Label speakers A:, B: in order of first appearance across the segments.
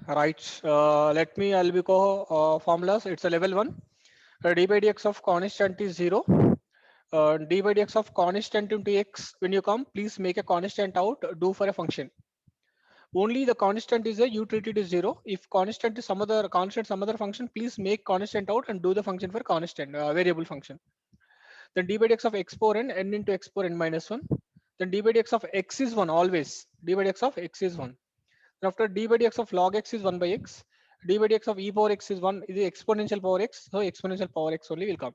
A: Right. I'll be formulas. It's a level one. D by dx of constant is 0. D by dx of constant into x, when you come, please make a constant out, do for a function. Only the constant is a, you treat it as 0. If constant is some other function, please make constant out and do the function for constant, variable function. Then d by dx of x power n into x power n minus 1. Then d by dx of x is 1 always. D by dx of x is 1. Then after d by dx of log x is 1 by x. D by dx of e power x is 1, is the exponential power x. So exponential power x only will come.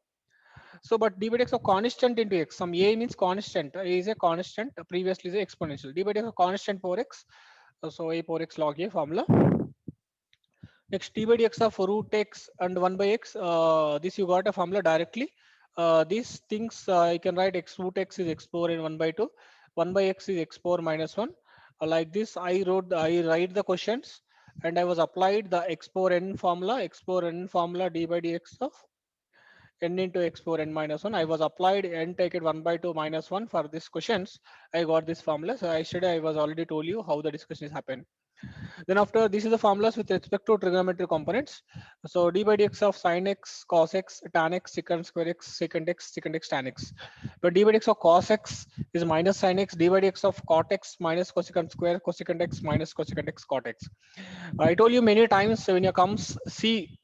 A: So but d by dx of constant into x, some a means constant, a is a constant, previously is a exponential. D by dx of constant power x, so a power x log a formula. Next d by dx of root x and 1 by x, this you got a formula directly. These things I can write x root x is x power n 1 by 2, 1 by x is x power minus 1. Like this I write the questions and I was applied the x power n formula, d by dx of n into x power n minus 1. I was applied n take it 1 by 2 minus 1 for these questions. I got this formula. So yesterday I was already told you how the discussion is happened. Then after this is the formulas with respect to trigonometric components. So d by dx of sin x, cos x, tan x, secant square x, secant x, tan x. But d by dx of cos x is minus sin x, d by dx of cot x minus cosecant square, cosecant x minus cosecant x, cot x. I told you many times when you comes C,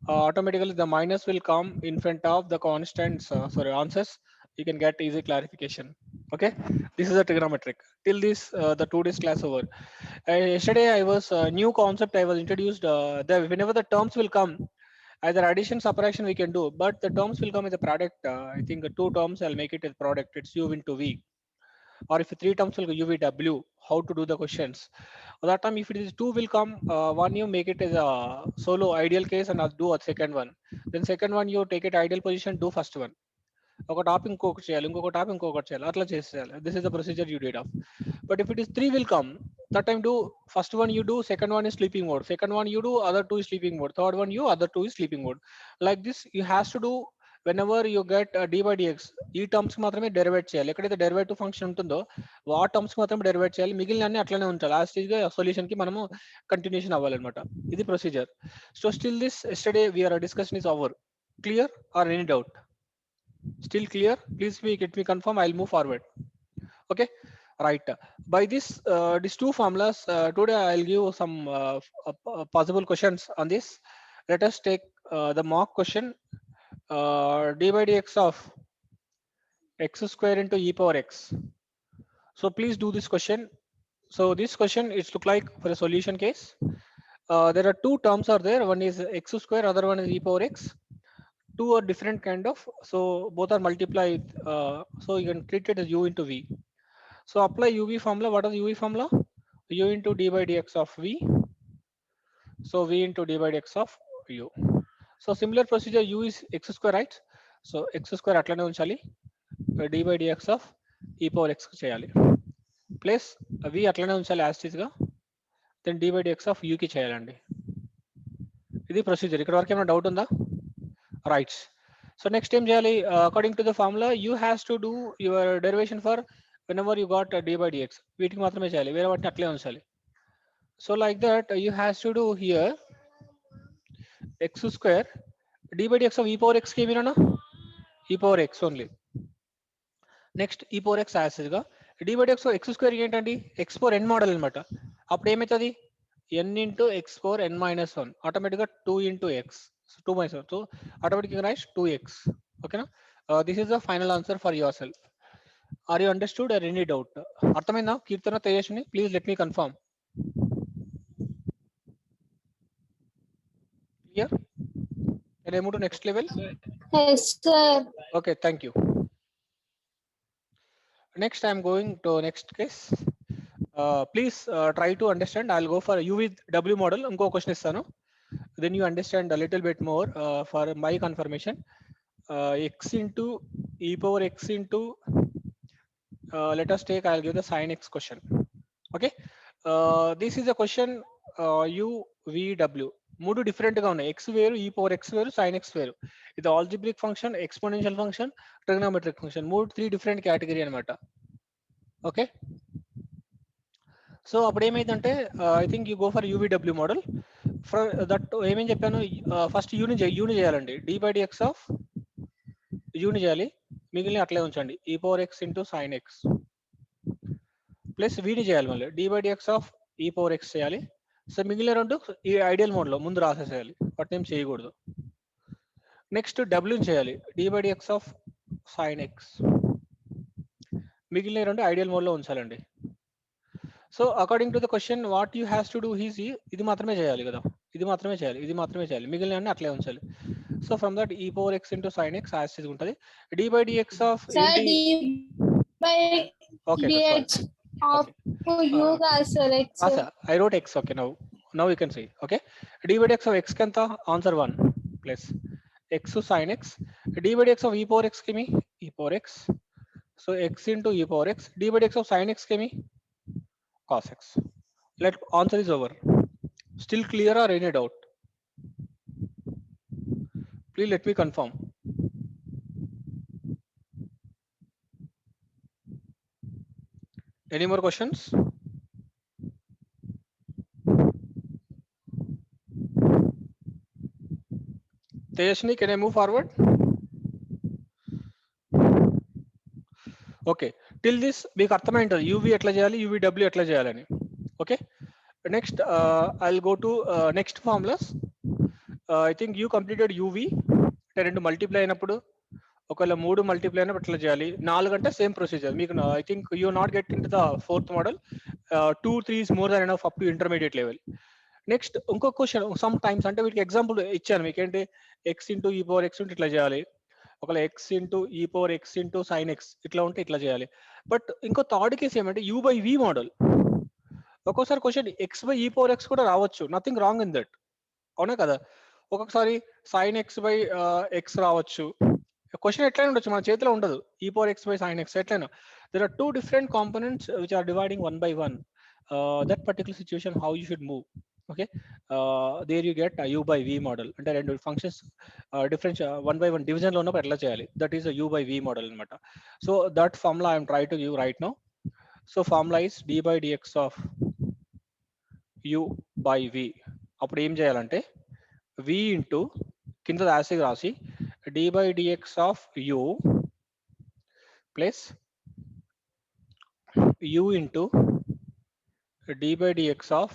A: automatically the minus will come in front of the constants, sorry, answers. You can get easy clarification. Okay, this is a trigonometric. Till this, the 2 days class over. Yesterday I was new concept I was introduced. Whenever the terms will come, either addition, subtraction we can do, but the terms will come as a product. I think two terms I'll make it as product. It's u into v, or if three terms will go UVW, how to do the questions. That time, if it is two will come, one you make it as a solo ideal case and I'll do a second one. Then second one you take it ideal position, do first one. ఒక top ఇంకొకటి చేయాలి, ఇంకొక top ఇంకొకటి చేయాలి, అట్లా చేసేయాలి. This is the procedure you did of. But if it is three will come, that time do first one you do, second one is sleeping mode, second one you do, other two is sleeping mode, third one you, other two is sleeping mode. Like this you has to do whenever you get d by dx. ఈ terms మాత్రమే డెరివేట్ చేయాలి. ఎక్కడైతే derivative function ఉంటుందో ఆ terms మాత్రమే డెరివేట్ చేయాలి, మిగిలిన అన్ని అట్లనే ఉంచాలి. ఆ స్టేజ్ గా సొల్యూషన్ కి మనము కంటిన్యూషన్ అవ్వాలన్నమాట. ఇది procedure. So still this yesterday we are discussion is over. Clear or any doubt? Still clear? Please get me confirm. I'll move forward. Okay, right. By these two formulas, today I'll give some possible questions on this. Let us take the mock question. D by dx of x square into e power x. So please do this question. So this question is look like for a solution case. There are two terms are there. One is x square, other one is e power x. Two are different kind of, so both are multiplied, so you can treat it as u into v. So apply uv formula. What is uv formula? U into d by dx of v, so v into d by dx of u. So similar procedure, u is x square, right? So x square atlane unchali, d by dx of e power x cheyali, plus v atlane unchali as is ga, then d by dx of u ki cheyalandi. Idi procedure. Ikkada varaku emana doubt unda? Right. So next time Jali, according to the formula, you has to do your derivation for whenever you got d by dx. వీటికి మాత్రమే చేయాలి, వేరే వాటిని అట్లే ఉంచాలి. So like that you has to do here x square d by dx of e power x కి ఏమినా e power x only. Next e power x acid గా d by dx of x square ఏంటండి x power n model అన్నమాట. అప్పుడు ఏమవుతుంది n into x power n minus 1, ఆటోమేటిక్గా 2 into x, so 2 minus 1, so automatically right 2x. ఓకేనా? This is the final answer for yourself. Are you understood or any doubt? అర్థమైందా కీర్తన Tejaswini? Please let me confirm. Clear? Can I move to next level?
B: Yes, sir.
A: Okay, thank you. Next, I am going to next case. Please try to understand. I'll go for U with W model. Unko question istanu. Then you understand a little bit more for my confirmation. X into e power x into, let us take, I'll give the sin x question. Okay. This is a question U, V, W. మూడు different గా ఉన్నాయి. X వేరు, ఈ power X వేరు, sign X వేరు. ఇది algebraic function, exponential function, trigonometric function, మూడు 3 different category అనమాట. ఓకే, సో అప్పుడు ఏమైందంటే I think you go for UVW model. For that ఏమేం చెప్పాను, ఫస్ట్ యూని చేయాలండి. డి బై డిఎక్స్ ఆఫ్ యూని చేయాలి, మిగిలిన అట్లే ఉంచండి. ఈ power x into sin X plus వీని చేయాలి, మళ్ళీ D by dx of e power X చేయాలి. సో మిగిలిన రెండు ఈ ఐడియల్ మోడ్లో ముందు రాసేసేయాలి, వాటిని ఏం చేయకూడదు. నెక్స్ట్ డబ్ల్యూని చేయాలి, d by dx of sine x, మిగిలిన రెండు ఐడియల్ మోడ్లో ఉంచాలండి. So according to the question what you has to do is ఇది మాత్రమే చేయాలి కదా, ఇది మాత్రమే చేయాలి, ఇది మాత్రమే చేయాలి, మిగిలిన అన్ని అట్లే ఉంచాలి. So from that e power x into sin x as ఇది ఉంటుంది. D by dx of
B: Sir,
A: ఏంటి?
B: d by
A: Okay,
B: dx of u gas sir x.
A: I wrote x. Okay, now you can see. Okay, d by dx of x kanta answer 1 plus x to sin x. D by dx of e power x give me e power x. So x into e power x. D by dx of sin x give me cos x. Let answer is over. Still clear or any doubt? Please let me confirm. Any more questions? Tejashni, can I move forward? Okay, till this మీకు అర్థమైంది UV ఎట్లా చేయాలి, UVW ఎట్లా చేయాలని. Okay, next I'll go to next formulas. I think you completed UV అంటే 2 multiply అయినప్పుడు, ఒకవేళ 3 multiply అయినప్పుడు ఎట్లా చేయాలి, 4 అంటే సేమ్ ప్రొసీజర్ మీకు. I think you not get in to the 4th model. 2, 3 is more than enough up to intermediate level. Next ఇంకో question some times, అంటే వీటికి ఎగ్జాంపుల్ ఇచ్చాను మీకు, ఏంటి ఎక్స్ ఇంటూ ఈ పవర్ ఎక్స్ ఇంటూ ఇట్లా చేయాలి, ఒకవేళ ఎక్స్ ఇంటూ ఈ power x into sin X ఇట్లా ఉంటే ఇట్లా చేయాలి. బట్ ఇంకో థర్డ్ కేసు ఏమంటే యూ బై వి మోడల్. ఒక్కోసారి క్వశ్చన్ ఎక్స్ బై ఈ పవర్ ఎక్స్ కూడా రావచ్చు, నథింగ్ రాంగ్ ఇన్ దట్, అవునా కదా. ఒక్కొక్కసారి సైన్ ఎక్స్ బై ఎక్స్ రావచ్చు. క్వశ్చన్ ఎట్లయినా ఉండొచ్చు, మన చేతిలో ఉండదు. ఈ power x by sine X ఎట్లయినా, there are 2 different components which are dividing 1 by 1. That particular situation how you should move. Okay, there you get a u by v model. అంటే రెండు ఫంక్షన్స్ డిఫరెన్స్ 1 by 1 డివిజన్ లో ఉన్నప్పుడు ఎట్లా చేయాలి, that is u by v model అనమాట. So that formula I'm try to give right now. So formula is d by dx of u by v. అప్పుడు ఏం చేయాలంటే v ఇంటూ కింద రాసి d by dx of u plus u into d by dx of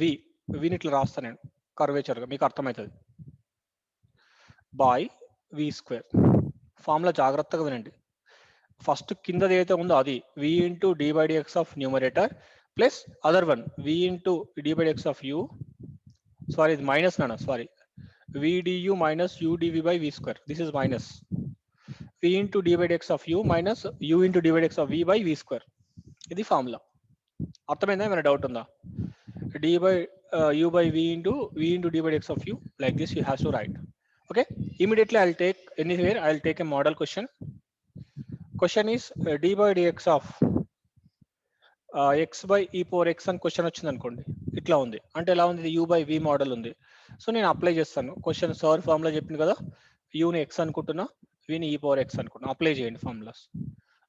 A: విని ఇట్లా రాస్తాను నేను కర్వేచర్గా, మీకు అర్థమవుతుంది, బై వి స్క్వేర్. ఫార్ములా జాగ్రత్తగా వినండి. ఫస్ట్ కిందది ఏదైతే ఉందో అది v into d by dx of numerator plus other one v into d by dx of u, sorry ఇది మైనస్ నాన్న, sorry v d u minus u d v by v square, this is minus v into d by dx of u minus u into d by dx of v by v square. ఇది formula. అర్థమైందా, ఏమైనా doubt ఉందా? d by u by v into d by dx of u, like this you have to write. Okay, immediately I'll take anywhere, I'll take a model question. Question is d by dx of x by e power x అని question వచ్చింది అనుకోండి, ఇట్లా ఉంది అంటే ఎలా ఉంది, u by v model ఉంది. So నేను అప్లై చేస్తాను క్వశ్చన్, సార్ ఫార్ములా చెప్పింది కదా, యూని x అనుకుంటున్నా, విని e power x అనుకుంటున్నా, అప్లై చేయండి ఫార్ములాస్.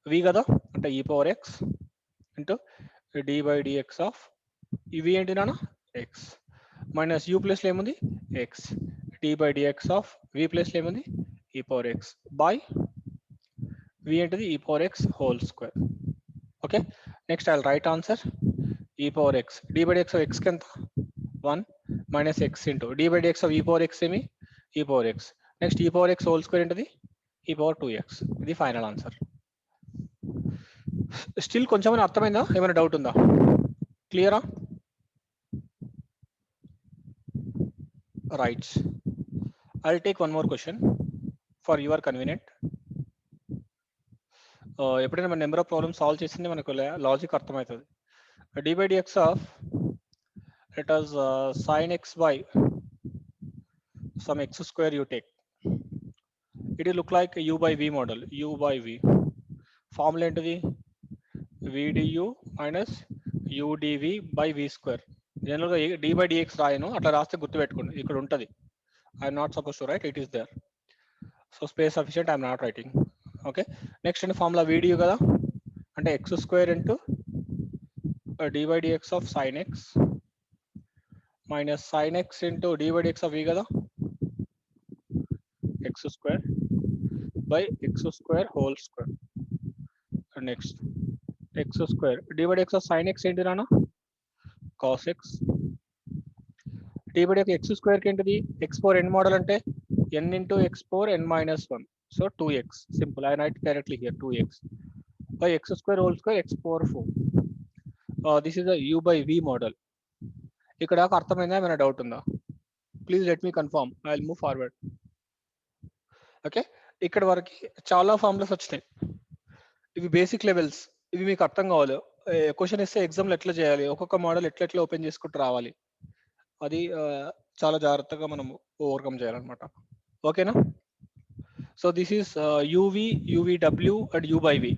A: v కదా అంటే e power x into d by dx of ఇవి ఏంటి నాన్న ఎక్స్ మైనస్ యూ ప్లస్ ఏముంది x, d by dx of v plus ఏముంది e power x by v ఏంటిది e power x whole square. Okay, next I write answer e power x d by dx of x ఎంత 1 minus x into d by dx of e power x ఏమి ఈ power X, next ఈ power x whole square ఏంటిది e power 2x. ఇది final answer. Still కొంచెం అర్థమైందా, ఏమైనా doubt ఉందా, క్లియరా? Right, I'll take one more question for your convenient. ఎప్పుడైనా మన నెంబర్ ఆఫ్ ప్రాబ్లమ్ సాల్వ్ చేసింది మనకు లాజిక్ అర్థమవుతుంది. D by dx of let us sin x by some x square you take, it will look like a u by v model. U by v formula ఏంటిది vdu minus udv by v square. జనరల్గా d by dx రాయను, అట్లా రాస్తే గుర్తుపెట్టుకోండి, ఇక్కడ ఉంటుంది. I'm not suppose to write, it is there. So space sufficient, I'm not writing. Okay, next అండి formula vdu కదా అంటే x square into d by dx of sin x minus sin x into d by dx of v కదా x square by x square whole square. Next x square d by dx of sin x ఏంటి నాన్న cos x d by dx x square కి ఏంటిది x power n model అంటే n into x power n minus 1, so 2x. Simple, I write directly here 2x by x square whole square x power 4. This is a u by v model. ఇక్కడ దాకా అర్థమైందా? ఏమైనా doubt ఉందా? Please let me confirm, I will move forward. Okay, ఇక్కడ వరకు చాలా formulas వచ్చినాయి. ఇవి బేసిక్ లెవెల్స్, ఇవి మీకు అర్థం కావాలి. క్వశ్చన్ ఇస్తే ఎగ్జామ్లో ఎట్లా చేయాలి, ఒక్కొక్క మోడల్ ఎట్లా ఓపెన్ చేసుకుంటూ రావాలి, అది చాలా జాగ్రత్తగా మనం ఓవర్కమ్ చేయాలన్నమాట. ఓకేనా? సో దిస్ ఈస్ యూవి, యూవిడబ్ల్యూ అండ్ యూ బై వి.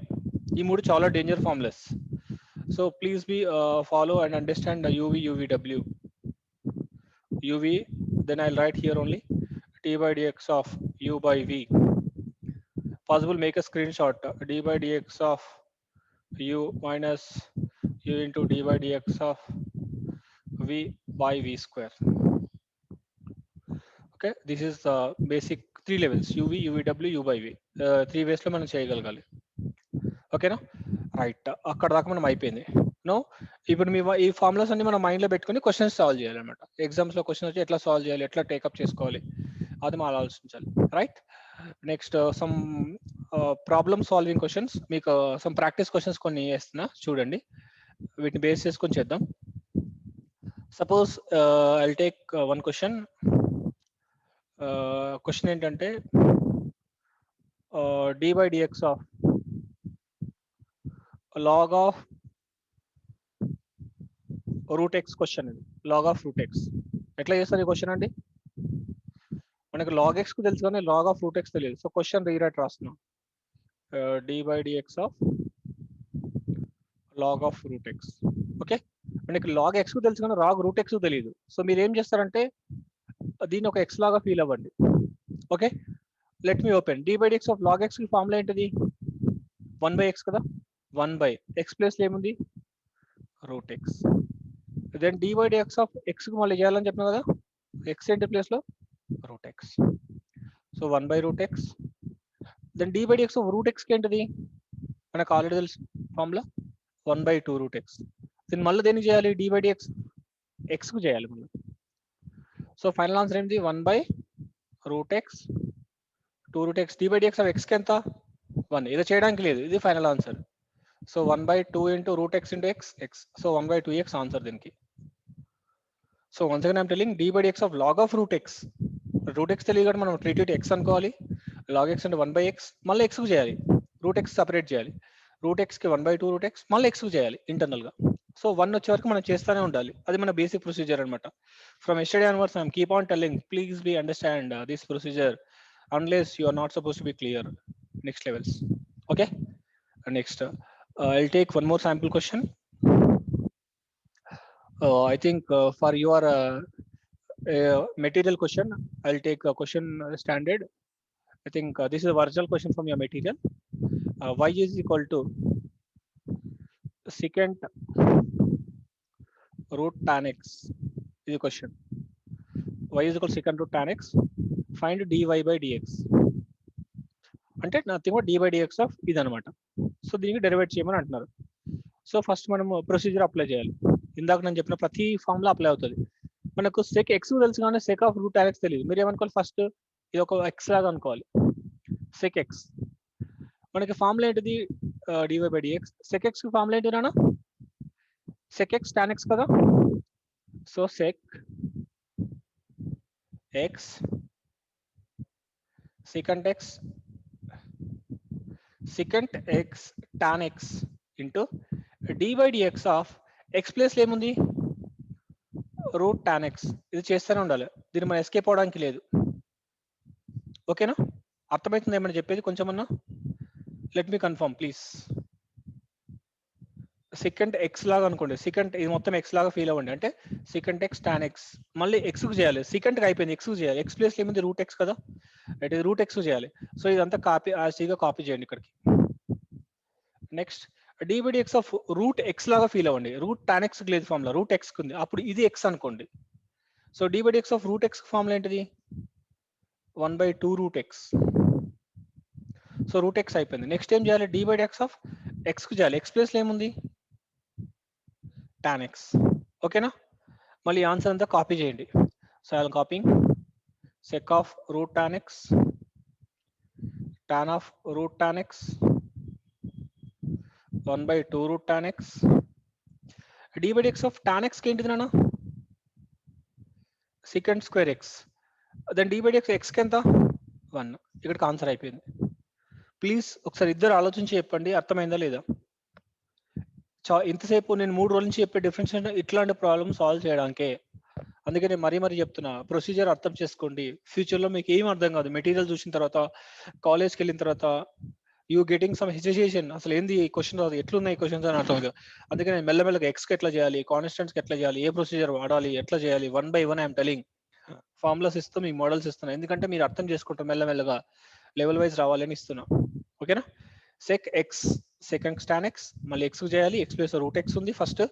A: ఈ మూడు చాలా danger formulas. So please be follow and understand the UV, UVW. UV, then I'll write here only d by dx of u by v. Possible, make a screenshot. D by dx of u minus u into d by dx of v by v square. Okay, this is the basic 3 levels: UV, UVW, u by v. 3 ways లో మనం చేయగలగాలి. ఓకేనా? Right, అక్కడ దాకా మనం అయిపోయింది. No, ఇప్పుడు మీ ఈ ఫార్ములాస్ అన్ని మనం మైండ్లో పెట్టుకుని క్వశ్చన్స్ సాల్వ్ చేయాలన్నమాట. ఎగ్జామ్స్లో క్వశ్చన్ వచ్చి ఎట్లా సాల్వ్ చేయాలి, ఎట్లా టేకప్ చేసుకోవాలి, అది మనం ఆలోచించాలి. Right, next some problem solving questions, మీకు సమ్ ప్రాక్టీస్ క్వశ్చన్స్ కొన్ని వేస్తున్నా, చూడండి. వీటిని బేస్ చేసుకొని చేద్దాం. Suppose I'll take one question. Question ఏంటంటే d by dx of log of root x question. ఇది log of root x ఎట్లా చేస్తారు ఈ క్వశ్చన్ అండి? మనకు log x కు తెలుసు కానీ log of root x తెలియదు. సో క్వశ్చన్ రీరైట్ రాస్తున్నాం, d by dx of log of root x. Okay, మనకి log x కు తెలుసు కానీ log root x కు తెలియదు. సో మీరు ఏం చేస్తారంటే దీన్ని ఒక x లాగా ఫీల్ అవ్వండి. Okay, let me open. d by dx of log x కి ఫార్ములా ఏంటిది? 1 by x కదా. 1 by x ప్లేస్ లో ఏముంది? root x. Then d by dx of x కి మళ్ళీ చేయాలని చెప్పిన కదా, x ఏంటి ప్లేస్ లో? root x. So 1 by root x. Then d by dx of root x కి ఏంటిది? మనకు ఆల్రెడీ తెలుసు ఫార్ములా 1 by 2 root x. దీన్ని మళ్ళీ దేనికి చేయాలి? d by dx x కు చేయాలి మళ్ళీ. సో ఫైనల్ ఆన్సర్ ఏంటి? 1 by root x 2 root x. d by dx of x కి ఎంత? 1. ఇది చేయడానికి లేదు, ఇది final answer. So 1 by 2 into root x into x. So 1 by 2x answer దీనికి. So once again I'm telling d by dx of log of root x. root x తెలియదు కాబట్టి మనం ట్రీట్ ఇట్ x అనుకోవాలి. log x అంటే 1 by x, మళ్ళీ x కు చేయాలి. root x separate చేయాలి. root x కి 1 by 2 root x, మళ్ళీ x కు చేయాలి ఇంటర్నల్ గా. సో 1 వచ్చే వరకు మనం చేస్తూనే ఉండాలి, అది మన బేసిక్ ప్రొసీజర్ అనమాట. From yesterday onwards I'm keep on telling, please be understand this procedure unless you are not supposed to be clear next levels. Okay, next I'll take one more sample question. I think for your material question, I'll take a question standard. I think this is a original question from your material. Y is equal to secant root tan x is the question. Y is equal to secant root tan x. Find dy by dx. అంటే nothing but d by dx of ఇది అనమాట. So దీనికి డెరివేట్ చేయమని అంటున్నారు. So first మనం procedure apply చేయాలి. ఇందాక నేను చెప్పిన ప్రతి ఫార్ములా అప్లై అవుతుంది. మనకు సెక్ ఎక్స్ తెలుసు కానీ sec of root tan x తెలియదు. మీరు ఏమనుకోవాలి? ఫస్ట్ ఇది ఒక ఎక్స్ లాగా అనుకోవాలి, సెక్ ఎక్స్. మనకి ఫార్ములా ఏంటిది? dy by dx. Sec x formula ఏంటి నాన్న? సెక్ ఎక్స్ టాన్ ఎక్స్ కదా. So sec x secant x tan x into d by dx of x place ఏముంది? Root tan x. ఇది చేస్తూనే ఉండాలి, దీన్ని మనం ఎస్కేప్ అవడానికి లేదు. ఓకేనా? అర్థమవుతుంది ఏమని చెప్పేది కొంచెమన్నా? Let me confirm please. Second X లాగా అనుకోండి, సెకండ్ ఇది మొత్తం ఎక్స్ లాగా ఫీల్ అవ్వండి. అంటే సెకండ్ ఎక్స్ టాన్ ఎక్స్, మళ్ళీ ఎక్స్ కు చేయాలి. సెకండ్కి అయిపోయింది, ఎక్స్ కు చేయాలి. ఎక్స్ ప్లేస్ ఏముంది? రూట్ ఎక్స్ కదా. అంటే రూట్ ఎక్స్ చేయాలి. సో ఇదంతా కాపీ గా కాపీ చేయండి ఇక్కడికి. Next d by dx of root x లాగా ఫీల్ అవ్వండి. రూట్ టాన్ ఎక్స్ లేదు ఫార్ములా, రూట్ ఎక్స్ ఉంది, అప్పుడు ఇది ఎక్స్ అనుకోండి. So d by dx of root x formula ఏంటిది? 1/2 root x. So root x అయిపోయింది. నెక్స్ట్ ఏం చేయాలి? D by dx of x కు చేయాలి. ఎక్స్ ప్లేస్ లో ఏముంది? Tan x. ఓకేనా? మళ్ళీ ఆన్సర్ అంతా కాపీ చేయండి. So I copying sec of root tan x, tan of root tan x, 1/2 root tan x. d by dx of tan x ఏంటిది నాన్న? secant square x. then d by dx x కి ఎంత? 1. ఇక్కడికి answer అయిపోయింది. Please ఒకసారి ఇద్దరు ఆలోచించి చెప్పండి, అర్థమైందా లేదా? ఇంతసేపు నేను 3 రోజుల నుంచి చెప్పే డిఫరెన్షియేషన్ ఇట్లాంటి ప్రాబ్లమ్ సాల్వ్ చేయడానికే. అందుకే నేను మరీ చెప్తున్నా, ప్రొసీజర్ అర్థం చేసుకోండి. ఫ్యూచర్లో మీకు ఏం అర్థం కాదు, మెటీరియల్ చూసిన తర్వాత, కాలేజ్కి వెళ్ళిన తర్వాత యూ గెటింగ్ సమ్ హెసిటేషన్, అసలు ఏంది ఈ క్వశ్చన్ రాదు, ఎట్లున్నాయి క్వశ్చన్స్ అని అర్థం కాదు. అందుకే నేను మెల్లమెల్లగా ఎక్స్కి ఎట్లా చేయాలి, కాన్స్టెంట్స్కి ఎట్లా చేయాలి, ఏ ప్రొసీజర్ వాడాలి, ఎట్లా చేయాలి, 1 by 1 ఐఎమ్ టెలింగ్. ఫార్ములాస్ ఇస్తూ మీ మోడల్స్ ఇస్తున్నా, ఎందుకంటే మీరు అర్థం చేసుకుంటారు, మెల్లమెల్లగా లెవెల్ వైజ్ రావాలని ఇస్తున్నా. ఓకేనా? Sec x, second tan x, మళ్ళీ ఎక్స్ చేయాలి. ఎక్స్ ప్లేస్ రూట్ ఎక్స్ ఉంది ఫస్ట్,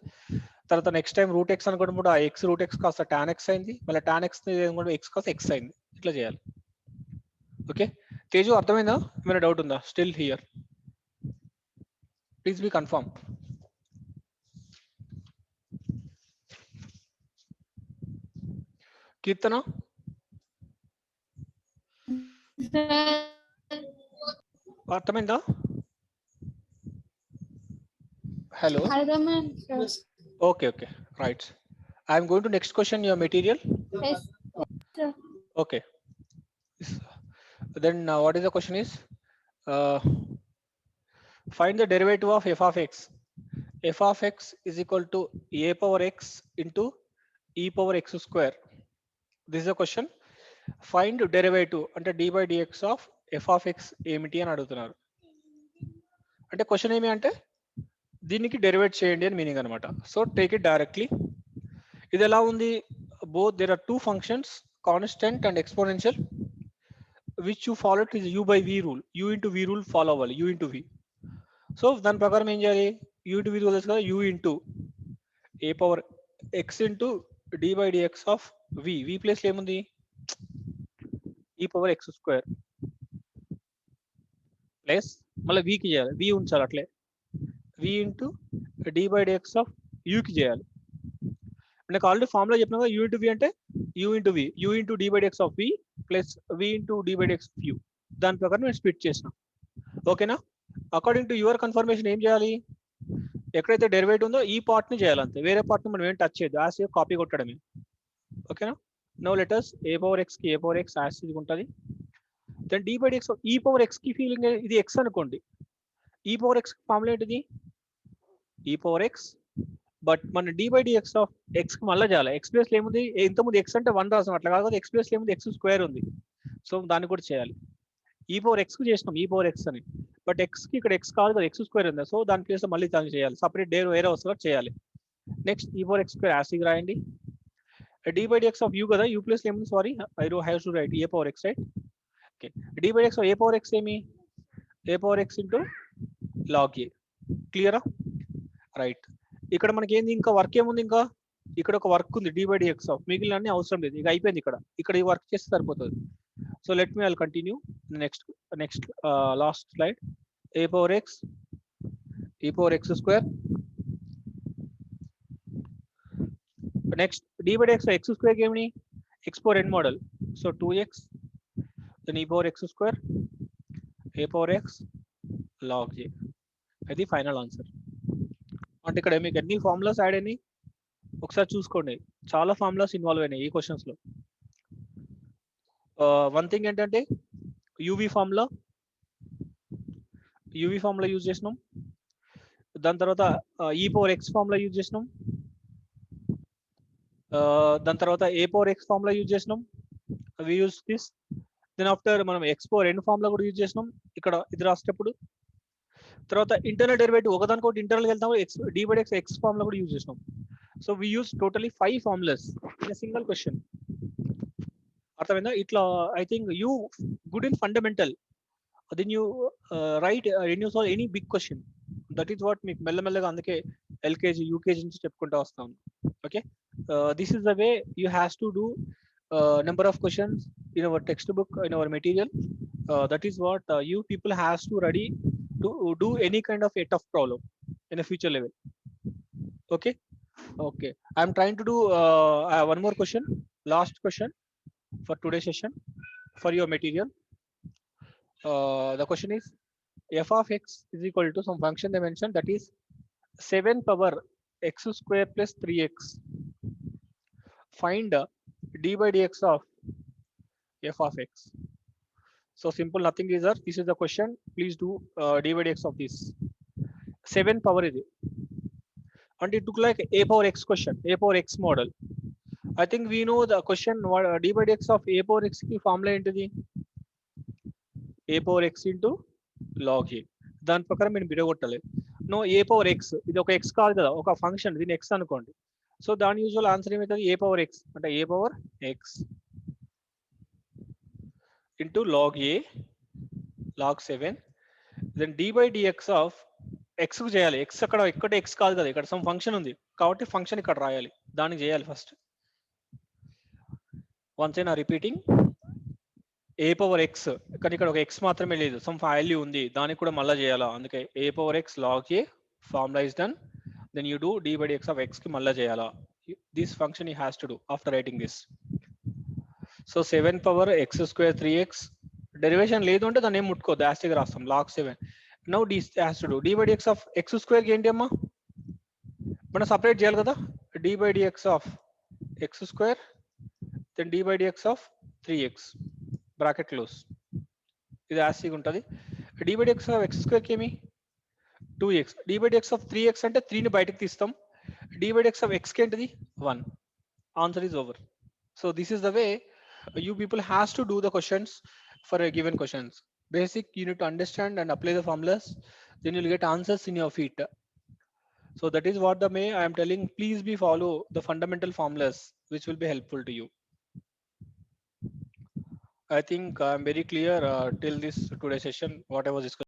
A: తర్వాత నెక్స్ట్ టైం రూట్ ఎక్స్ అనుకున్నప్పుడు ఆ ఎక్స్ రూట్ ఎక్స్ కాస్త tan x అయింది, మళ్ళీ tan x ఎక్స్ కాస్త ఎక్స్ అయింది. ఇట్లా చేయాలి. ఓకే తేజు, అర్థమైందా? ఏమైనా డౌట్ ఉందా? Still here, please be confirm. Keerthana, అర్థమైందా? Hello, okay, right. I'm going to next question your material.
B: Yes, sir.
A: Okay, then what is the question is, find the derivative of f of x. F of x is equal to a power x into e power x square. This is a question. Find derivative అంటే d by dx of f of x ఏమిటి అని అడుగుతున్నారు. అంటే question ఏమి అంటే దీనికి డెరివేట్ చేయండి అని మీనింగ్ అనమాట. So take it directly. ఇది ఎలా ఉంది? Both there are two functions, constant and exponential, which you follow it is u by v rule. u into v rule follow అవ్వాలి, u into v. సో దాని ప్రకారం ఏం చేయాలి? u into v రూల్ తెలుసు కదా, u into a power x into d by dx of v. v place లో ఏముంది? e power x square plus మళ్ళీ v కి చేయాలి, v ఉంచాలి అట్లే, v into d by dx of u కి చేయాలి. నాకు ఆల్రెడీ ఫార్ములా చెప్పినా కదా, u into v అంటే u into v, u into d by dx of v plus v into d by dx of u. దాని ప్రకారం నేను స్ప్లిట్ చేసిన. ఓకేనా? అకార్డింగ్ టు యువర్ కన్ఫర్మేషన్ ఏం చేయాలి? ఎక్కడైతే డెరివేటివ్ ఉందో ఈ పార్ట్ ని చేయాలి అంతే, వేరే పార్ట్ ని మనం ఏం టచ్ చేయదు, యాస్ కాపీ కొట్టడమే. ఓకేనా? No letters a power x కి ఏ పవర్ ఎక్స్ యాస్ ఉంటుంది. Then d by dx of e power x కి ఫీలింగ్ ఇది ఎక్స్ అనుకోండి. e పవర్ ఎక్స్ ఫార్ములా ఏంటిది? e పవర్ ఎక్స్, బట్ మన d by dx of x కి మళ్ళీ చేయాలి. ఎక్స్ ప్లేస్ ఏముంది? ఇంతకుముందు ఎక్స్ అంటే 1 రాసాం, అట్లా కాదు, ఎక్స్ ప్లేస్ ఏముంది? ఎక్స్ స్క్వేర్ ఉంది. సో దాన్ని కూడా చేయాలి. ఈ పవర్ ఎక్స్ కు చేసినాం ఈ పవర్ ఎక్స్ అని, బట్ ఎక్స్ కి ఇక్కడ ఎక్స్ కాదు కదా, ఎక్స్ స్క్వేర్ ఉంది. సో దాని ప్లేస్ మళ్ళీ దాన్ని చేయాలి, సపరేట్ వేరే వస్తువుగా చేయాలి. నెక్స్ట్ ఈ పవర్ ఎక్స్ స్క్వేర్ యాసిడ్ రాయండి. d by dx of u కదా, u ప్లేస్ ఏముంది? Sorry, I have to right a power X, right? Okay, d by dx of a power x ఏమి? a power x into log a. క్లియరా? Right. ఇక్కడ మనకి ఏంది, ఇంకా work ఏముంది? ఇంకా ఇక్కడ ఒక వర్క్ ఉంది d by dx ఆఫ్, మిగిలిన అన్ని అవసరం లేదు, ఇక అయిపోయింది. ఇక్కడ ఈ వర్క్ చేస్తే సరిపోతుంది. So let me I'll continue next last slide. a power x, e power x square, next d by dx x square ఏమిటి? X power n model, so 2x, then e power x square, a power x log j. అది final answer. అంటే ఇక్కడ మీకు ఎన్ని formulas add అయినాయి ఒకసారి చూసుకోండి, చాలా ఫార్ములాస్ ఇన్వాల్వ్ అయినాయి ఈ క్వశ్చన్స్ లో. వన్ థింగ్ ఏంటంటే యూవీ ఫార్ములా యూజ్ చేసినాం, దాని తర్వాత ఈ పవర్ ఎక్స్ ఫార్ములా యూజ్ చేసినాం, దాని తర్వాత a power x formula use చేసినాం, we use this. Then after మనం ఎక్స్ పవర్ ఎన్ ఫార్ములా కూడా యూజ్ చేసినాం ఇక్కడ ఇది రాసేటప్పుడు. తర్వాత ఇంటర్నల్ డెరివేటివ్ ఒకదానికోటి ఇంటర్నల్ వెళ్తాము, x d by x x formula కూడా యూజ్ చేసినాం. So we use totally 5 formulas in single question. అర్థమైందా? ఇట్లా I think you good in fundamental, then you write when you solve any big question, that is what మీకు మెల్లమెల్లగా అందుకే LKG UKG నుంచి చెప్పుకుంటూ వస్తాం. Okay, this is the way you has to do number of questions in our textbook, in our material. That is what you people has to ready to do any kind of a tough problem in a future level. Okay, okay, I'm trying to do one more question, last question for today's session for your material. The question is, f of x is equal to some function they mentioned, that is 7 power x square plus 3x. Find d by dx of f of x. So simple, nothing is there. This is the question. Please do d by dx of this. 7 power is it. And it took like a power x question, a power x model. I think we know the question what d by dx of a power x ki formula into the a power x into log a. దాని ప్రకారం నేను విడగొట్టాలి. No ఏ power X, ఇది ఒక X కాదు కదా, ఒక function, దీని X అనుకోండి. సో దాని యూజువల్ ఆన్సర్ ఏమవుతుంది, ఏ పవర్ ఎక్స్ అంటే a power x into log a log 7. Then d by dx of x కు చేయాలి. ఎక్స్ అక్కడ ఇక్కడ ఎక్స్ కాదు కదా, ఇక్కడ సమ్ ఫంక్షన్ ఉంది కాబట్టి ఫంక్షన్ ఇక్కడ రాయాలి, దానికి చేయాలి ఫస్ట్. వన్స్ అయినా రిపీటింగ్ ఏ పవర్ ఎక్స్, కానీ ఇక్కడ ఒక ఎక్స్ మాత్రమే లేదు, సమ్ వాల్యూ ఉంది, దానికి కూడా మళ్ళీ చేయాలా, అందుకే a power x log a formula is done. Then you do d by dx of x కి మళ్ళీ చేయాలా. This function you has to do after writing this. So 7 power x square 3x, derivation లేదు అంటే దాన్ని ఏం ముట్టుకోవద్దు, యాస్టిక్ రాస్తాం log 7. Now d has to do d by dx of x square కి ఏంటి అమ్మా, మనం సపరేట్ చేయాలి కదా, d by dx of x square then d by dx of 3x bracket close, ఇది యాస్టిక్ ఉంటుంది. D by dx of x square కి ఏమి 2x, D by dx of 3x అంటే 3ని బయటకు తీస్తాం, d by dx of x కి ఏంటిది 1. Answer is over. So this is the way you people has to do the questions for a given questions. Basic, you need to understand and apply the formulas, then you'll get answers in your feet. So that is what the way I am telling, please be follow the fundamental formulas which will be helpful to you. I think I'm very clear till this today's session what I was discussing.